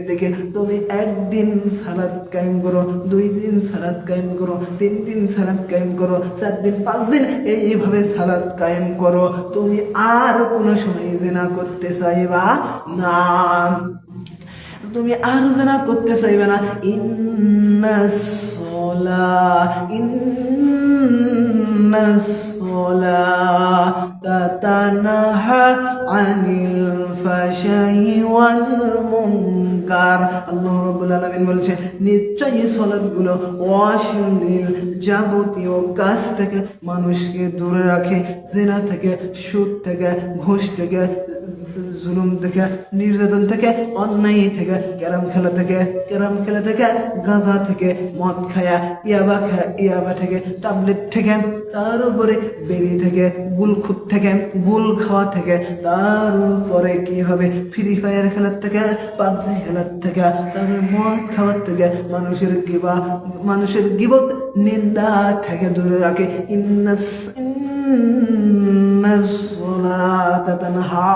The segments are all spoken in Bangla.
থেকে তুমি একদিন সালাত কায়েম করো, 2 দিন সালাত কায়েম করো, 3 দিন সালাত কায়েম করো, 4 দিন 5 দিন এইভাবে সালাত কায়েম করো, তুমি আর কোনো সময় জিনা করতে চাইবা না। তুমি আর জিনা করতে চাইবে না। ইন্নাস সালাতা তানহা আনিল ফাহশাই ওয়াল মুনকার। আল্লাহ রাব্বুল আলামিন বলছেন, নিশ্চয়ই সালাতগুলো অশ্লীল যাবতীয় কাজ থেকে মানুষকে দূরে রাখে, জিনা থেকে, সুদ থেকে, ঘুষ থেকে, জুলুম থেকে, নির্যাতন থেকে, অন্যায় থেকে, ক্যারাম খেলা থেকে, গাঁজা থেকে, মদ খায়া, ইয়াবা থেকে, ট্যাবলেট থেকে, তার উপরে বেরি থেকে, গুলখুত থেকে, গুল খাওয়া থেকে, তার উপরে কি হবে ফ্রি ফায়ার খেলার থেকে, পাবজি খেলার থেকে, তারপরে মদ খাওয়ার থেকে, মানুষের গিবত নিন্দা থেকে দূরে রাখে। ইন্নাস সালাতা তানহা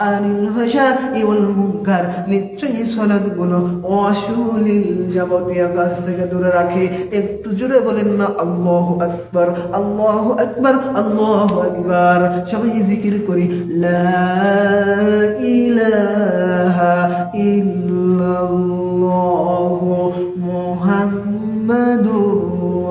আনিল ফাহশাই ওয়াল মুনকার। নিশ্চয়ই সালাতগুলো অশ্লীল যাবতীয় কাজ থেকে দূরে রাখে। একটু জোরে বলেন না আল্লাহু আকবার, আল্লাহু আকবার, আল্লাহু আকবার। সবাই জিকির করি, লা ইলাহা ইল্লাল্লাহু মুহাম্মাদুর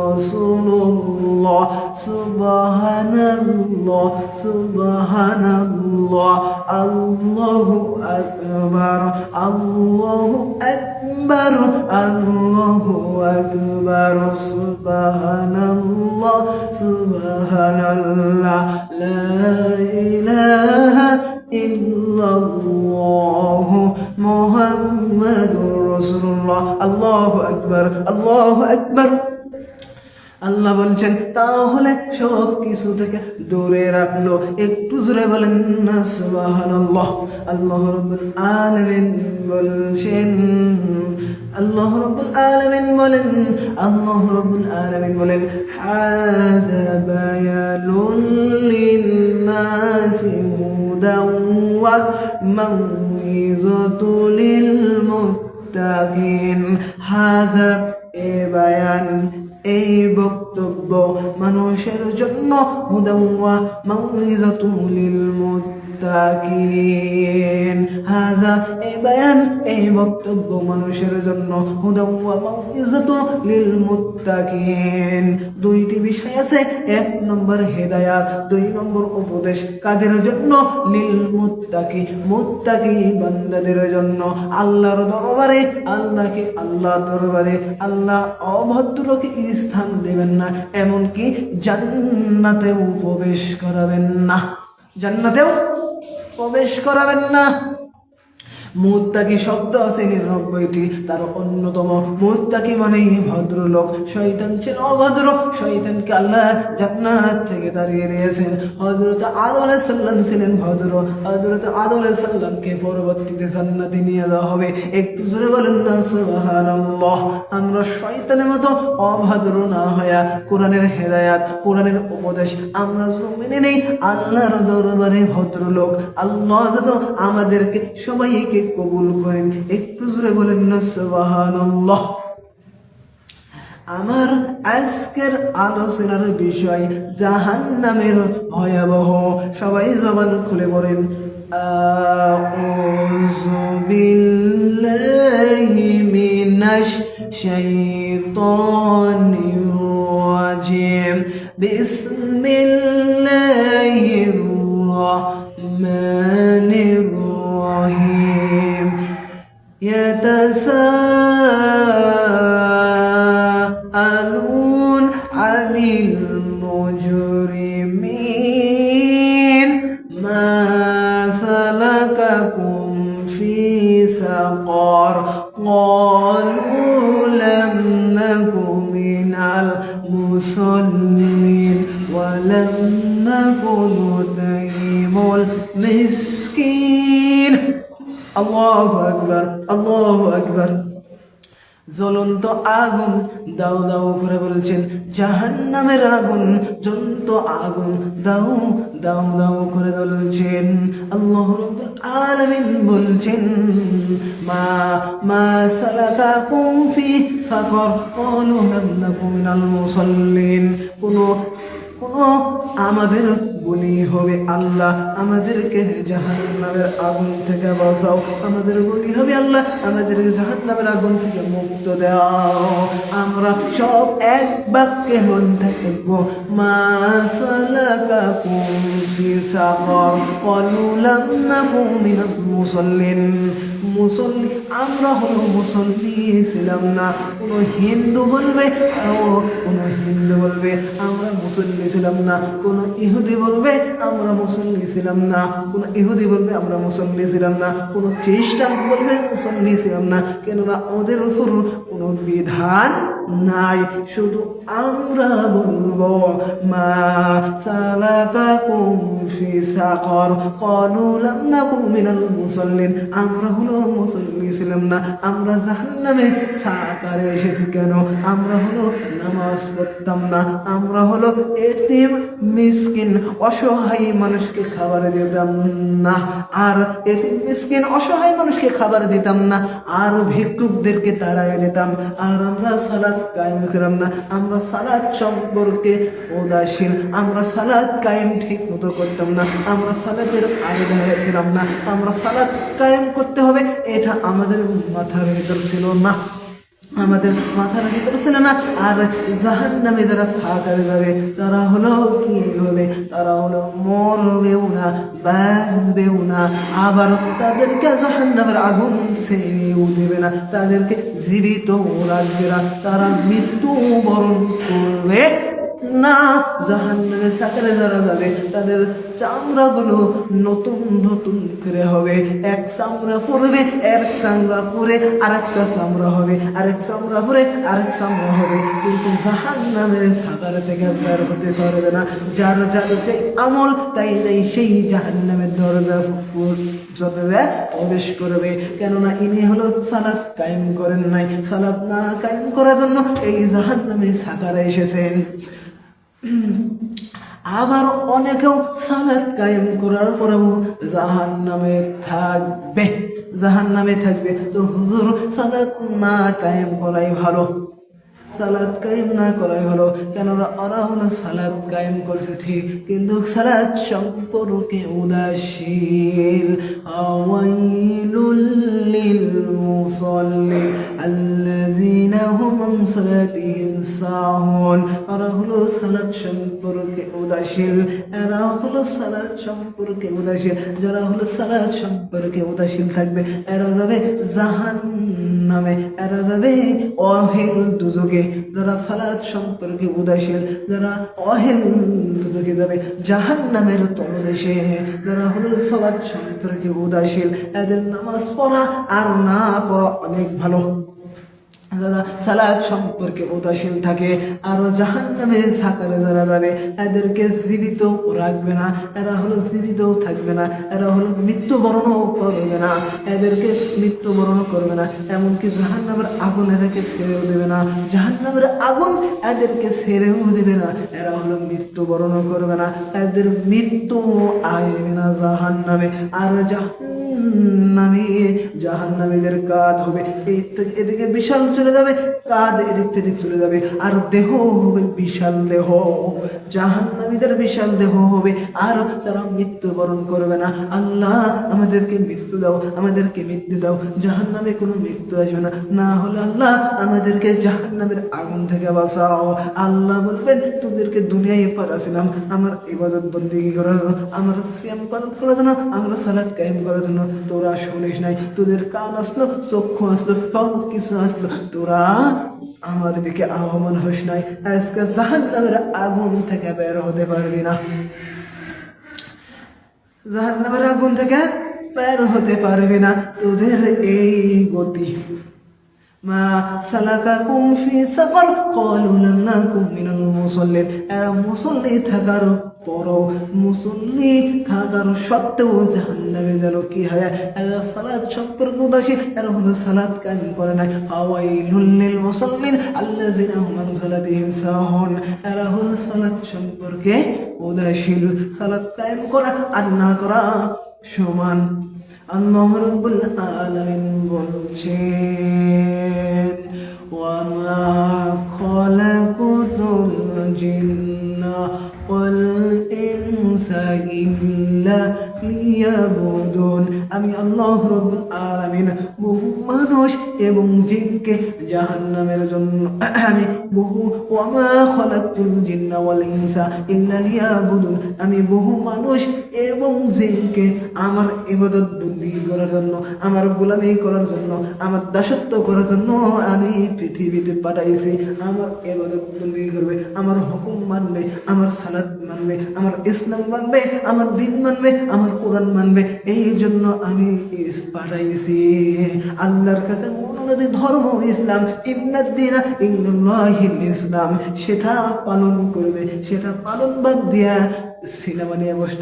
রাসূলুল্লাহ। সুবহানাল্লাহ, সুবহানাল্লাহ, আল্লাহু আকবার, আল্লাহু আকবার, আল্লাহু আকবার, সুবহানাল্লাহ, সুবহানাল্লাহ, লা ইলাহা ইল্লাল্লাহ মুহাম্মাদুর রাসূলুল্লাহ। আল্লাহু আকবার, আল্লাহু আকবার। আল্লাহ বলছেন তাহলে সব কিছু থেকে দূরে রাখলো। একটু জোরে বলেন না সুবহানাল্লাহ। আল্লাহ রাব্বুল আলামিন বলছেন, আল্লাহ রাব্বুল আলামিন বলেন, হাযা বায়ানুল লিন্নাসি হুদাও ওয়া মাউইযাতুল লিল মুত্তাকিন। হাযা এ বায়ান, এই বক্তব্য মানুষের জন্য, হুদাও ওয়া মাউইযাতুল লিল মুত্তাকিন। হাযা এই বায়ান, এই বক্তব্য মানুষের জন্য, হুদাও ওয়া মাউইযাতুল লিল মুত্তাকিন। 2টি বিষয় আছে, 1 নম্বর হেদায়াত, 2 নম্বর উপদেশ। কাদের জন্য? লিল মুত্তাকি, মুত্তাকি বান্দাদের জন্য। আল্লাহর দরবারে, আল্লাহর দরবারে আল্লাহ অভদ্রকে স্থান দেবেন না, এমনকি জান্নাতেও প্রবেশ করাবেন না, জান্নাতেও প্রবেশ করাবেন না। মুত্তাকি শব্দ আছে 99টি, তার অন্যতম মুত্তাকি মানেই ভদ্রলোক। শয়তান ছিল অভদ্র, শয়তানকে আল্লাহ জান্নাত থেকে তাড়িয়ে দিয়েছেন। হযরত আদম আলাইহিস সালাম ছিলেন ভদ্র, হযরত আদম আলাইহিস সালামকে পরবর্তীতে জান্নাতে নিয়ে যাওয়া হবে। একটু জোরে বলেন না সুবহানাল্লাহ। আমরা শয়তানের মতো অভদ্র না হইয়া কোরআনের হেদায়াত, কোরআনের উপদেশ আমরা যদি মেনে নেই, আল্লাহর দরবারে ভদ্রলোক। আল্লাহ যেন আমাদেরকে সবাইকে কবুল করেন। একটু জোরে বলেন না সুবহানাল্লাহ। আমার আজকের আলোচনার বিষয় জাহান্নামের ভয়াবহ। সবাই জবান খুলে বলেন, আউযু বিল্লাহি মিনাশ শাইতানির রাজিম। বিসমিল্লাহির রাহমানির রাহিম। ইয়াতাসাআলুন আনিল মুজরিমিন মা সালাকাকুম ফি সাকার। ক্বালু লাম নাকু মিনাল মুসাল্লিন ওয়া লাম নাকু নুতঈমুল মিসকিন। আল্লাহু আকবার, আল্লাহু আকবার। জ্বলন্ত আগুন দাও দাও করে বলছেন, জাহান্নামের আগুন জ্বলন্ত আগুন দাও দাও দাও করে বলছেন। আল্লাহ রাব্বুল আলামিন বলছেন, মা মা সালাকাকুম ফি সাকর ক্বালু লাম নাকু মিনাল মুসাল্লিন। কোন আমাদের বলি হবে, আল্লাহ আমাদেরকে জাহান্নামের আগুন থেকে বাঁচাও, আমাদের বলি হবে, আল্লাহ আমাদেরকে জাহান্নামের আগুন থেকে মুক্ত দাও। আমরা সব এক বাক্যে বলতে থাকবো, মা সালাকাকুম ফি সাকর ক্বালু লাম নাকু মিনাল মুসাল্লিন। মুসল্লি আমরা হলো মুসল্লি ছিলাম না। কোনো হিন্দু বলবে আমরা মুসল্লি ছিলাম না, কোনো ইহুদি বলবে আমরা মুসল্লি ছিলাম না, কোনো ইহুদি বলবে আমরা মুসল্লি ছিলাম না, কোনো খ্রিস্টান বলবে মুসল্লি ছিলাম না। কেননা ওদের উপর কোনো বিধান নাই, শুধু আমরা বলবো, মা সালাকাকুম ফি সাকর ক্বালু লাম নাকু মিনাল মুসাল্লিন। আমরা হলো মুসল্লি ছিলাম না, আমরা জাহান্নামে সাকারে এসেছি কেন? আমরা হলো নামাজ পড়তাম না, আমরা হলো এতিম মিসকিন অসহায় মানুষকে খাবার দিতাম না, আর এতিম মিসকিন অসহায় মানুষকে খাবার দিতাম না, আর ভিক্ষুকদেরকে তাড়াই দিতাম, আর আমরা সালাত কায়েম ছিলাম না, আমরা সালাত সম্পর্কে উদাসীন, আমরা সালাত কায়েম ঠিক মতো করতাম না, আমরা সালাতের আগে ছিলাম না, আমরা সালাত কায়েম করতে হবে এটা আমাদের মাথার ভিতর ছিল না, আমাদের মাথার ভিতর ছিল না। আর জাহান্নামে যারা সাকারে যাবে তারা হলো কি হবে? তারা হলো মরবেও না, বাঁচবেও না, আবার তাদেরকে জাহান্নামের আগুন ছেড়েও দেবে না, তাদেরকে জীবিত রাখবে না, তারা মৃত্যু বরণ করবে না। জাহান্নামে সাকারে যারা যাবে তাদের চামড়াগুলো নতুন নতুন করে হবে, এক চামড়া পড়বে, এক চামড়া পরে আরেকটা চামড়া হবে, আরেক চামড়া পরে আরেক চামড়া হবে, কিন্তু জাহান্নামে সাকারে থেকে বের হতে পারবে না। যার যার যে আমল তাই তাই সেই জাহান্নামের দরজা প্রবেশ করবে। কেননা ইনি হলো সালাত কায়েম করেন নাই, সালাত না কায়েম করার জন্য এই জাহান্নামে সাকারে এসেছেন। আবার অনেকেও সালাত কায়েম করার পরেও জাহান্নামে থাকবে। তো হুজুর সালাত না কায়েম করাই ভালো, সালাত কায়েম না করাই ভালো। কেননা ওরা হলো সালাত কায়েম করছে ঠিক, কিন্তু সালাত সম্পর্কে উদাসীন। আওয়াইলুল লিল মুসাল্লিন আল্লাযীনা হুম আন সালাতিহিম সাহুন। ওরা হলো সালাত সম্পর্কে উদাসীন, এরা হলো সালাত সম্পর্কে উদাসীন। যারা হলো সালাত সম্পর্কে উদাসীন থাকবে এরা যাবে জাহান্নামে, এরা যাবে অহেল দুজকে। যারা সালাত সম্পর্কে উদাসীন, যারা অহেল দুজকে যাবে জাহান্নামের তলদেশে। যারা হলো সালাত সম্পর্কে উদাসীন এদের নামাজ পড়া আর না পড়া অনেক ভালো। যারা সালাত সম্পর্কে উদাসীন থাকে আর জাহান্নামে সাকারে যারা যাবে এদেরকে জীবিত রাখবে না, এরা হলো জীবিতও থাকবে না, এরা হলো মৃত্যুবরণও করবে না, এদেরকে মৃত্যুবরণ করবে না, এমনকি জাহান্নামের আগুন এদেরকে ছেড়েও দেবে না, জাহান্নামের আগুন এদেরকে ছেড়েও দেবে না, এরা হলো মৃত্যুবরণও করবে না, এদের মৃত্যু আসবে না জাহান্নামে। আর জাহান্নামীদের কাঁধ হবে এদিকে বিশাল চলে যাবে, কাঁধ এদিক থেকে চলে যাবে, আর দেহ হবে বিশাল দেহ, জাহান্নামীদের বিশাল দেহ হবে, আর তারা মৃত্যুবরণ করবে না। আল্লাহ আমাদেরকে মৃত্যু দাও, আমাদেরকে মৃত্যু দাও, জাহান্নামে কোনো মৃত্যু আসবে না, না হলে আল্লাহ আমাদেরকে জাহান্নামের আগুন থেকে বাঁচাও। আল্লাহ বলবেন তোদেরকে দুনিয়ায় পাঠাছিলাম আমার ইবাদত বন্দেগী করার জন্য, আমার সিয়াম পালন করার জন্য, আমার সালাত কায়েম করার জন্য, তোরা শুনিস নাই, তোদের কান আসলো, চক্ষু আসলো, সব কিছু আসলো, তোরা আমার দিকে আহ্বান হোস নাই। আজকে জাহান্নামের আগুন থেকে বের হতে পারবি না, জাহান্নামের আগুন থেকে বের হতে পারবি না। তোদের এই গতি মা সালাকাকুম ফি সাকার ক্বালু লাম নাকু মিনাল মুসাল্লিন। এরা মুসল্লি থাকার পরও, মুসল্লি থাকার সত্ত্বেও জাহান্নামে গেল। কি হয়? এরা সালাত সম্পর্কে উদাসী, এরা হলো সালাত কায়েম করে নাই। ফাওয়াইলুল লিল মুসাল্লিন আল্লাযিনা হুম আন সালাতিহিম সাহুন। এরা হলো সালাত সম্পর্কে উদাসীন। সালাত কায়েম করা আর না করা সমান। আল্লাহ রাব্বুল আলামিন বলছেন, ওয়া মা খালাকুতুল জিন্না ওয়াল ইনসা ইল্লা লিয়াবুদুন। আমি আল্লাহ রাব্বুল আলামিন বহু মানুষ এবং জিনকে জাহান্নামের জন্য ওয়া মা খালাকতুল জিন্না ওয়াল ইনসা ইল্লা লিয়াবুদুন। আমি বহু মানুষ এবং জিনকে আমার ইবাদত বন্দেগী করার জন্য, আমার গোলামি করার জন্য, আমার দাসত্ব করার জন্য আমি পৃথিবীতে পাঠাইছি। আমার ইবাদত বন্দেগী করবে, আমার হুকুম মানবে, আমার সালাত মানবে, আমার ইসলাম মানবে, আমার দ্বীন মানবে, আমার কোরআন মানবে। এই জন্য আমি পাঠাইছি। আল্লাহর কাছে মনোনীত ধর্ম ইসলাম, ইন্নাদ দীনা ইনদাল্লাহিল ইসলাম, সেটা পালন করবে। সেটা পালন বাদ দিয়া সিনেমা নিয়ে বসে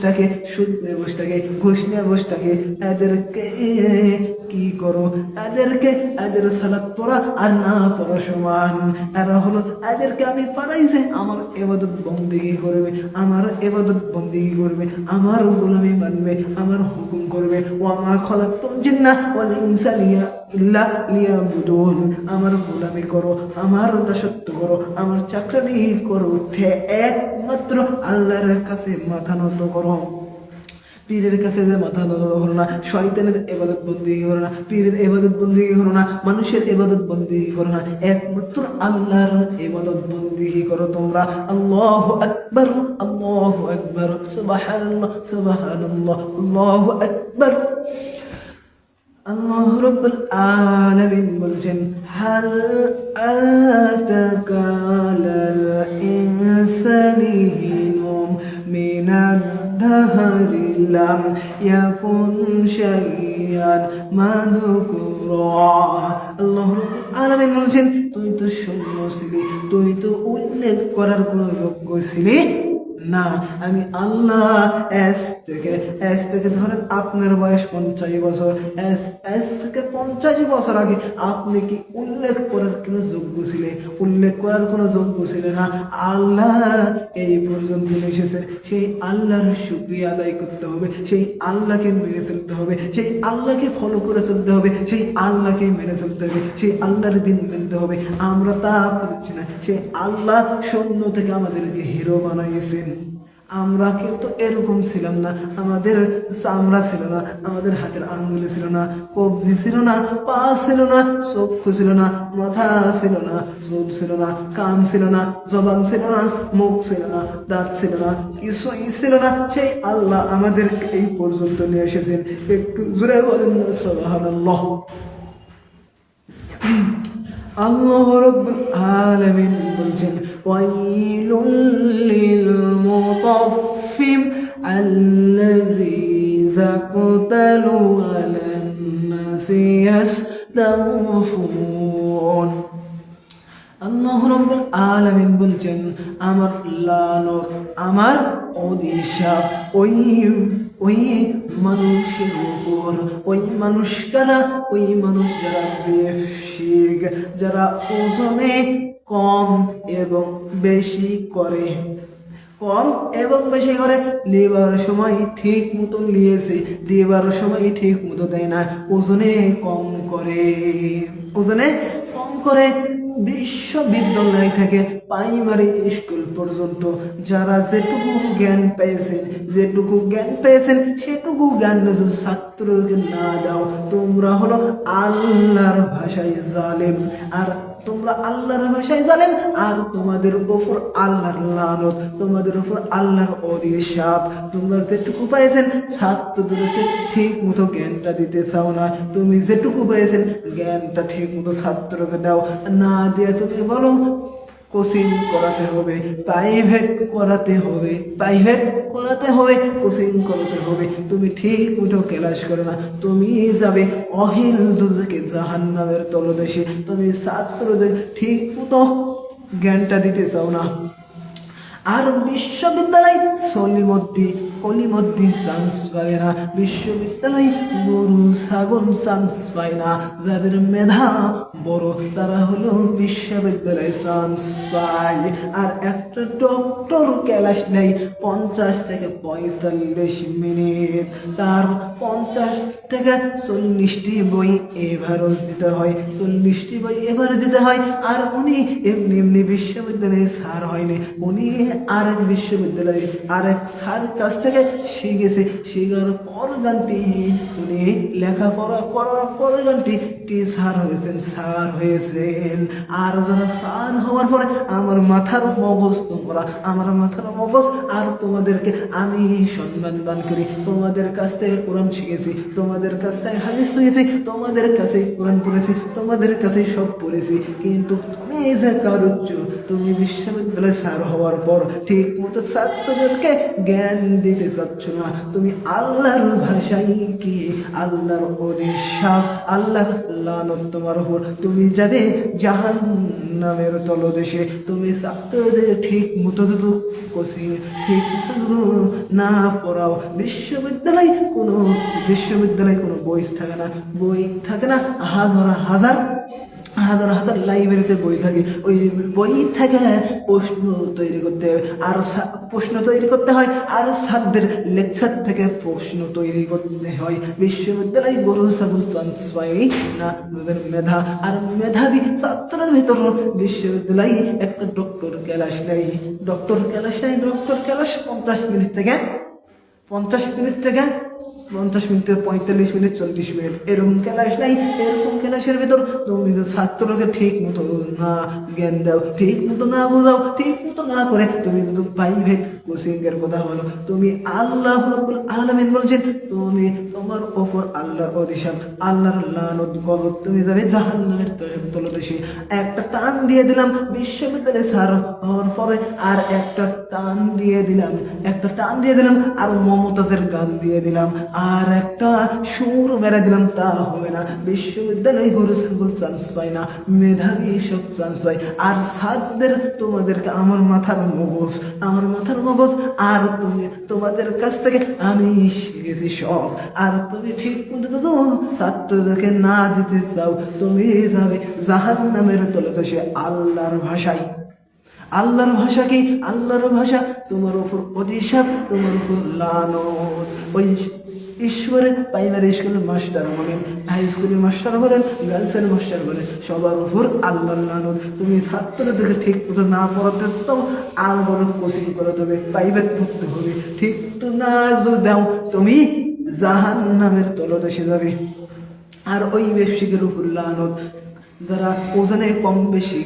থাকে, সুদ নিয়ে বসে থাকে, ঘুষ নিয়ে বসে থাকে। এদেরকে কি করো? এদের সালাত পড়া আর না পড়া সমান। এরা হলো, এদেরকে আমি পাঠাইছি আমার ইবাদত বন্দেগী করবে, আমার ইবাদত বন্দেগী করবে, আমার গোলামি মানবে, আমার হুকুম করবে। ওয়া মা খালাকতুল জিন্না ওয়াল ইনসা ইল্লা লিয়াবুদুন। আমার গোলামি করো, আমার দাসত্ব করো, আমার চাকরানি করো, উঠে একমাত্র আল্লাহর কাছে মাথা নত করো। পীরের কাছে যে মাথা নত করো না, শয়তানের ইবাদত বন্দেগী করো না, পীরের ইবাদত বন্দেগী করো না, মানুষের ইবাদত বন্দেগী করো না, একমাত্র আল্লাহর ইবাদত বন্দেগী করো তোমরা। আল্লাহু আকবার, আল্লাহু আকবার, সুবহানাল্লাহ, সুবহানাল্লাহ, আল্লাহু আকবার। আল্লাহ রাব্বুল আলামিন বলছেন, হাল আতাকা আলাল ইনসানি হিনুম মিনাদ দাহরি লাম ইয়াকুন শাইয়ান মাযকুরা। আল্লাহ রাব্বুল আলামিন বলছেন, তুই তো শূন্য ছিলি, তুই তো উল্লেখ করার কোনো যোগ্য ছিলি না। আমি আল্লাহ এস থেকে ধরেন আপনার বয়স 50 বছর, এস থেকে 50 বছর আগে আপনি কি উল্লেখ করার কোনো যোগ্য ছিলে? উল্লেখ করার কোনো যোগ্য ছিলে না। আল্লাহ এই পর্যন্ত এসেছে, সেই আল্লাহর শুকরিয়া আদায় করতে হবে, সেই আল্লাহকে মেনে চলতে হবে, সেই আল্লাহকে ফলো করে চলতে হবে, সেই আল্লাহকে মেনে চলতে হবে, সেই আল্লাহর দিন মেনতে হবে। আমরা তা করছি না। সেই আল্লাহ শূন্য থেকে আমাদেরকে হিরো বানাইছেন। আমরা কিন্তু এরকম ছিলাম না। আমাদের চামড়া ছিল না, আমাদের হাতের আঙ্গুলি ছিল না, কবজি ছিল না, পা ছিল না, চক্ষু ছিল না, মাথা ছিল না, চোখ ছিল না, কান ছিল না, জবান ছিল না, মুখ ছিল না, দাঁত ছিল না, কিছুই ছিল না। সেই আল্লাহ আমাদের এই পর্যন্ত নিয়ে এসেছেন। একটু জোরে বলেন না সুবহানাল্লাহ। আল্লাহ রাব্বুল আলামিন বলছেন, ওয়াইলুল লিল মুতাফফিফিন আল্লাযীনা ক্তালু আলান নাসি ইয়াসতাউফুন। আল্লাহ রাব্বুল আলামিন বলছেন, আমার লানত, আমার অভিশাপ ওই মানুষের উপর। ওই মানুষ কারা? ওই মানুষ যারা বেশিক, যারা ওজনে কম এবং বেশি করে, কম এবং বেশি করে। লেবার সময় ঠিক মতো নিয়েছে, দেবার সময় ঠিক মতো দেয় না, ওজনে কম করে, ওজনে কম করে। বিশ্ববিদ্যালয় থেকে প্রাইমারি স্কুল পর্যন্ত যারা যেটুকু জ্ঞান পেয়েছেন সেটুকু জ্ঞান যদি ছাত্রকে না দাও, তোমরা হলো আল্লাহর ভাষায় জালেম। আর তোমরা আল্লাহর ভাষায় জালেম, আর তোমাদের উপর আল্লাহর লানত, তোমাদের উপর আল্লাহর অভিশাপ। তোমরা যেটুকু পাইছেন ছাত্রদেরকে ঠিক মতো জ্ঞানটা দিতে চাও না। তুমি যেটুকু পাইছেন জ্ঞানটা ঠিক মতো ছাত্রকে দাও, না দিয়ে তুমি বলো কোচিং করাতে হবে, প্রাইভেট করাতে হবে, কোচিং করাতে হবে। তুমি ঠিক মতো ক্লাস করো না, তুমি যাবে অহিল দুজকে জাহান্নামের তলদেশে। তুমি ছাত্রদের ঠিক মতো জ্ঞানটা দিতে চাও না। আর বিশ্ববিদ্যালয় কলিমদ্দি চান্স পাবে না, বিশ্ববিদ্যালয় গরু ছাগল চান্স পায় না। যাদের মেধা বড় তারা হলো বিশ্ববিদ্যালয়ে চান্স পায়। আর একটা ডক্টর ক্লাস নেয় 50 থেকে 45 মিনিট, তার 50 থেকে 40টি বই এভারেজ দিতে হয়, 40টি বই এভারেজ দিতে হয়। আর উনি এমনি বিশ্ববিদ্যালয়ে স্যার হয়নি, উনি আরেক বিশ্ববিদ্যালয়ে আরেক স্যার কাছ থেকে শিখেছে। শেখার পর গানটি উনি লেখাপড়া করার পর গানটি স্যার হয়েছেন। আর যারা স্যার হওয়ার পরে আমার মাথার মগজ আর তোমাদেরকে আমি সম্মান দান করি। তোমাদের কাছ থেকে কোরআন শিখেছি, তোমাদের কাছ থেকে হাদিস শিখেছি, তোমাদের কাছে কোরআন পড়েছি, তোমাদের কাছে সব পড়েছি। কিন্তু তুমি যে কারুচ্ছ, তুমি বিশ্ববিদ্যালয়ে স্যার হওয়ার পর ঠিক মতো ছাত্রদেরকে জ্ঞান দিতে চাচ্ছ না। তুমি আল্লাহর ভাষায় কি, আল্লাহর অভিশাপ, আল্লাহর লানত তোমার উপর। তুমি যাবে জাহান্নামের তলদেশে। তুমি ছাত্রদের ঠিক মতো যদি কোচিং ঠিক মতো না পড়াও, বিশ্ববিদ্যালয় কোনো বই থাকে না, হাজার লাইব্রেরিতে বই থাকে। ওই বই থেকে প্রশ্ন তৈরি করতে হবে, আর প্রশ্ন তৈরি করতে হয়, আর স্যারদের লেকচার থেকে প্রশ্ন তৈরি করতে হয়। বিশ্ববিদ্যালয় গরু ছাগল চান্স পায় না তাদের মেধা আর মেধাবী ছাত্রের ভিতর বিশ্ববিদ্যালয় একটা ডক্টর ক্লাস নেই 50 মিনিট থেকে 50 45 মিনিট 40 মিনিট এরকম ক্লাস নাই। এরকম ক্লাসের ভিতর তুমি যে ছাত্রকে ঠিক মতো না জ্ঞান দাও, ঠিক মতো না বোঝাও, ঠিক মতো না করে তুমি যদি প্রাইভেট কোচিং এর কথা বলো, তুমি আল্লাহ রাব্বুল আলামিন বলছেন তুমি তোমার ওপর আল্লাহর অভিশাপ, আল্লাহর লানত গজব, তুমি যাবে জাহান্নামের তলদেশে। একটা টান দিয়ে দিলাম বিশ্ববিদ্যালয়ে স্যার হওয়ার পরে, আর একটা টান দিয়ে দিলাম আর মমতাজের গান দিয়ে দিলাম, আর একটা সুর মেরে দিলাম, তা হবে না। বিশ্ববিদ্যালয় গরু ছাগল চান্স পায় না, মেধাবী সব চান্স পায়। আর ছাত্রদের তোমাদেরকে আমার মাথার মগজ আর তোমাদের কাছ থেকে আমি শিখেছি সব। আর তুমি ঠিক মতো তো ছাত্রদেরকে না দিতে চাও, তুমি যাবে জাহান্নামের তলদেশে। আল্লাহর ভাষা কি? আল্লাহর ভাষা তোমার উপর অভিশাপ, তোমার উপর লানত। ওই ঈশ্বরের প্রাইমারি স্কুলের মাস্টার বলেন, হাই স্কুলের মাস্টার বলেন, গার্লসের মাস্টার বলেন, সবার উপর আল্লাহর লানত। তুমি ছাত্রদেরকে ঠিক মতো না পড়াতে চাও, আর বলো কোচিং করাতে হবে, প্রাইভেট পড়তে হবে, ঠিক তো না দাও, তুমি জাহান্নামের তলদেশে যাবে। আর ওই ব্যবসায়ীদের উপর লানত। যারা ওজনে কম বেশি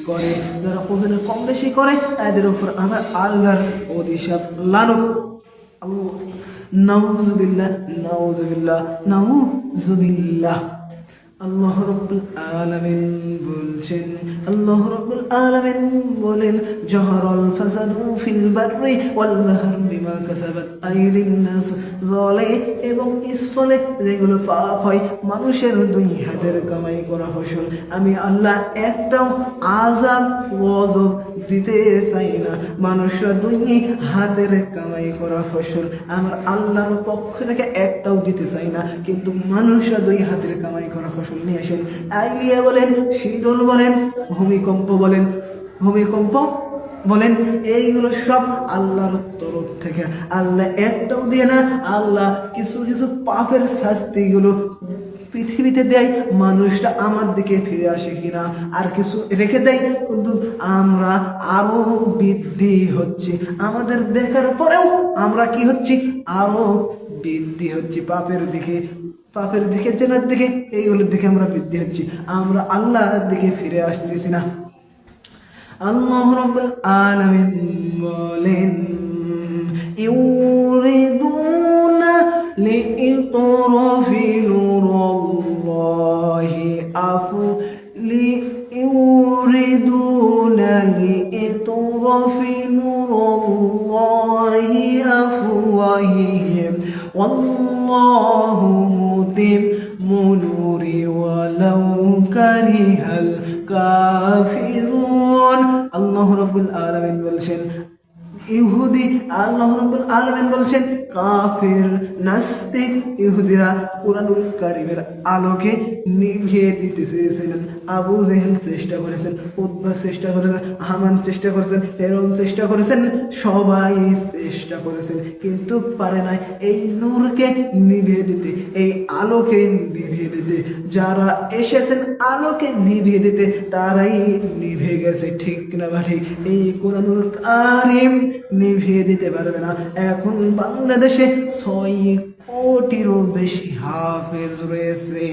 করে এদের উপর আমার আল্লাহর অভিশাপ, লানত। নাউজুবিল্লাহ। আল্লাহ রাব্বুল আলামিন বলেন জহরাল ফাসাদু ফিল বাররি ওয়াল বাহরি বিমা কাসাবাত আইদিন নাস। জলে এবং স্থলে যেগুলো পাপ হয় মানুষের দুই হাতের কামাই করা ফসল, আমি আল্লাহ একটাও আযাব গজব দিতে চাই না। মানুষরা দুই হাতের কামাই করা ফসল আমার আল্লাহর পক্ষ থেকে একটাও দিতে চাই না, কিন্তু মানুষরা দুই হাতের কামাই করা ফসল নিয়ে আসেন। আইলিয়া বলেন, শীতল বলেন, ভূমিকম্প বলেন, এইগুলো সব আল্লাহর তরফ থেকে। আল্লাহ একটাও দিয়ে না। আল্লাহ কিছু পাপের শাস্তিগুলো পৃথিবীতে দেয়, মানুষটা আমার দিকে ফিরে আসে কিনা, আর কিছু রেখে দেয়, কিন্তু আমরা আরো বৃদ্ধি হচ্ছে। আমাদের দেখার পরেও আমরা কি হচ্ছি? আরো বৃদ্ধি হচ্ছে পাপের দিকে জেনার দিকে, এইগুলোর দিকে আমরা বৃদ্ধি হচ্ছি, আমরা আল্লাহর দিকে ফিরে আসতেছি না। আল্লাহ রাব্বুল আলামিন বলেন ইউরিদুনা লিইতরাফি নূরাল্লাহি ইউরিদুনা لإطراف نور الله أفواههم والله متم نوره ولو كره الكافرون আল্লাহ রাব্বুল আলামিন বলছেন ইহুদি আল্লাহ রাব্বুল আলামিন বলছেন কাফির নাস্তিক ইহুদিরা কুরআনুল কারীমের আলোকে নিভিয়ে দিতে চেয়েছিলেন। আবু জেহেল চেষ্টা করেছেন, উতবা চেষ্টা করেছেন, হামান চেষ্টা করেছেন, ফেরাউন চেষ্টা করেছেন, সবাই চেষ্টা করেছেন, কিন্তু পারে নাই এই নূরকে নিভিয়ে দিতে, এই আলোকে নিভিয়ে দিতে। যারা এসেছেন আলোকে নিভিয়ে দিতে তারাই নিভে গেছে, ঠিক না ভাই? এই কুরআনুল কারীম নিভিয়ে দিতে পারবে না। এখন বাংলাদেশে 6 কোটিরও বেশি হাফেজ রয়েছে।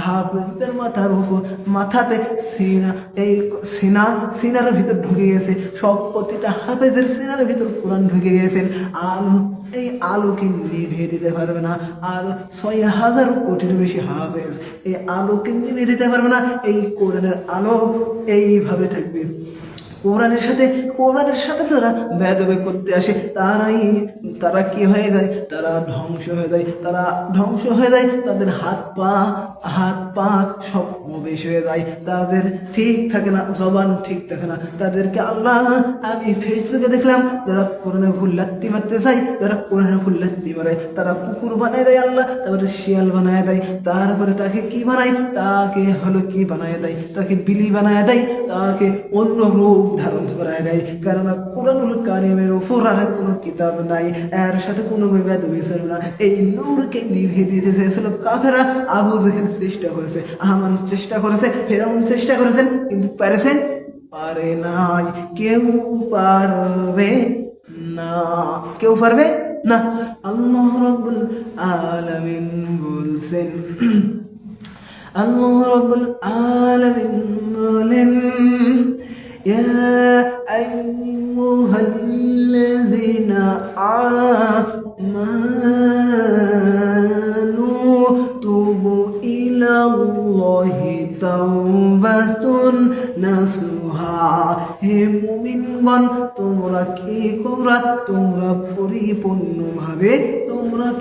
হাফেজদের মাথাতে সিনার ভিতর ঢুকে গেছে, সব প্রতিটা হাফেজের সিনার ভিতর কোরআন ঢুকে গেছেন। এই আলোকে নিভিয়ে দিতে পারবে না। আর 6,000 কোটির বেশি হাফেজ এই আলোকে নিভিয়ে দিতে পারবে না। এই কোরআনের আলো এইভাবে থাকবে। কোরআনের সাথে যারা বেয়াদবি করতে আসে তারা কি হয়ে যায়? তারা ধ্বংস হয়ে যায়। তাদের হাত পা সব বেশ হয়ে যায়, তাদের ঠিক থাকে না, জবান ঠিক থাকে না। তাদেরকে আমি ফেসবুকে দেখলাম যারা কোরআনে ভুল লাত্তি মারতে চাই, যারা কোরআনে ভুল লাত্তি মারে তারা কুকুর বানায় দেয় আল্লাহ, তারপরে শিয়াল বানায় দেয়, তারপরে তাকে কি বানায়? তাকে কি বানায় দেয়? তাকে বিলি বানায় দেয়, তাকে অন্য রূপ ধারণ করায় দেয়। কেননা কুরআনুল কারীমের উপর আর কোনো কিতাব নাই, এর সাথে কোনো বেয়াদবি ছিল না। এই নূরকে নিভিয়ে দিতে চেয়েছিল কাফেররা। আবু জেহেল চেষ্টা করেছে, হামান চেষ্টা করেছে, ফেরাউন চেষ্টা করেছেন, কিন্তু পারে নাই। কেউ পারবে না। আল্লাহ রাব্বুল আলামিন বলছেন, আল্লাহ রাব্বুল আলামিন বলেন يا أيها الذين آمنوا توبوا إلى الله توبة نصوحا। হে মুমিনগণ, তোমরা কি করবা? তোমরা পরিপূর্ণভাবে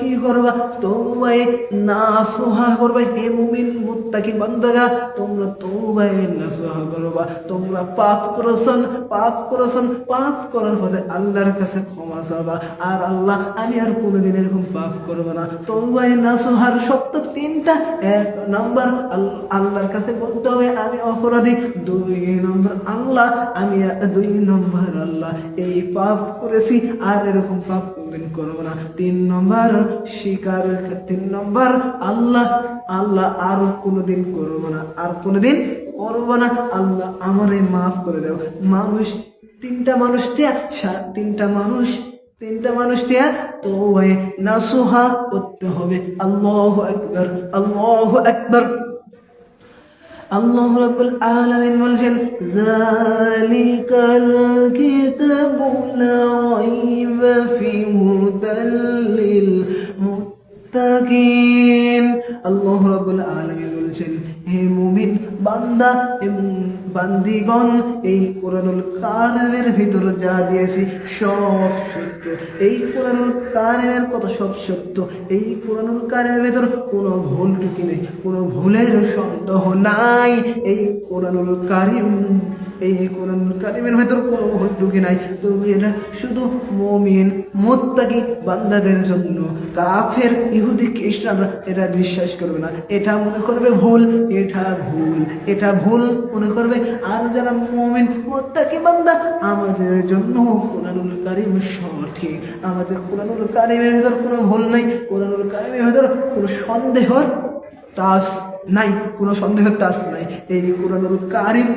কি করবা? তওবায়ে নাসুহা করবা। হে মুমিন মুত্তাকি বান্দারা, তোমরা তওবায়ে নাসুহা করবা। তোমরা পাপ করার পরে আল্লাহর কাছে ক্ষমা চাবা, আর আল্লাহ আমি আর কোনোদিন এরকম পাপ করব না। তওবায়ে নাসুহার শর্ত 3টা। 1 নম্বর আল্লাহর কাছে বলতে হবে আমি অপরাধী। 2 নম্বর আল্লাহ এই পাপ করেছি, আর এরকম পাপ কোনদিন করব না। 3 নম্বর আল্লাহ আর কোনোদিন করব না, আল্লাহ আমারে মাফ করে দাও। তিনটা মানুষ তওবায়ে নাসুহা করতে হবে। আল্লাহু আকবার, আল্লাহু আকবার। আল্লাহ রাব্বুল আলামিন বলেন যালিকাল কিতাবু লা রাইবা ফিহি হুদাল লিল মুত্তাকিন। আল্লাহ রাব্বুল আলামিন বলেন হে মুমিন বান্দা এবং বান্দিগণ, এই কুরআনুল কারীমের ভিতর যা দিয়েছি সব সত্য। এই কুরআনুল কারীমের কত সব সত্য। এই কুরআনুল কারীমের ভিতর কোনো ভুল ঢুকি নেই, কোনো ভুলের সন্দেহ নাই। এই কুরআনুল কারীমের ভিতর কোনো ভুল ঢুকি নাই। তবে এটা শুধু মুমিন মুত্তাকি বান্দাদের জন্য। কাফের ইহুদি খ্রিস্টানরা এটা বিশ্বাস করবে না, এটা মনে করবে ভুল, এটা ভুল মনে করবে। আর যারা মুমিন মুত্তাকি বান্দা, আমাদের জন্য কুরআনুল কারীম সঠিক। আমাদের কুরআনুল কারীমের ভিতর কোনো ভুল নাই, কুরআনুল কারীমের ভিতর কোনো সন্দেহের টাচ নাই। এই কুরআনুল কারীম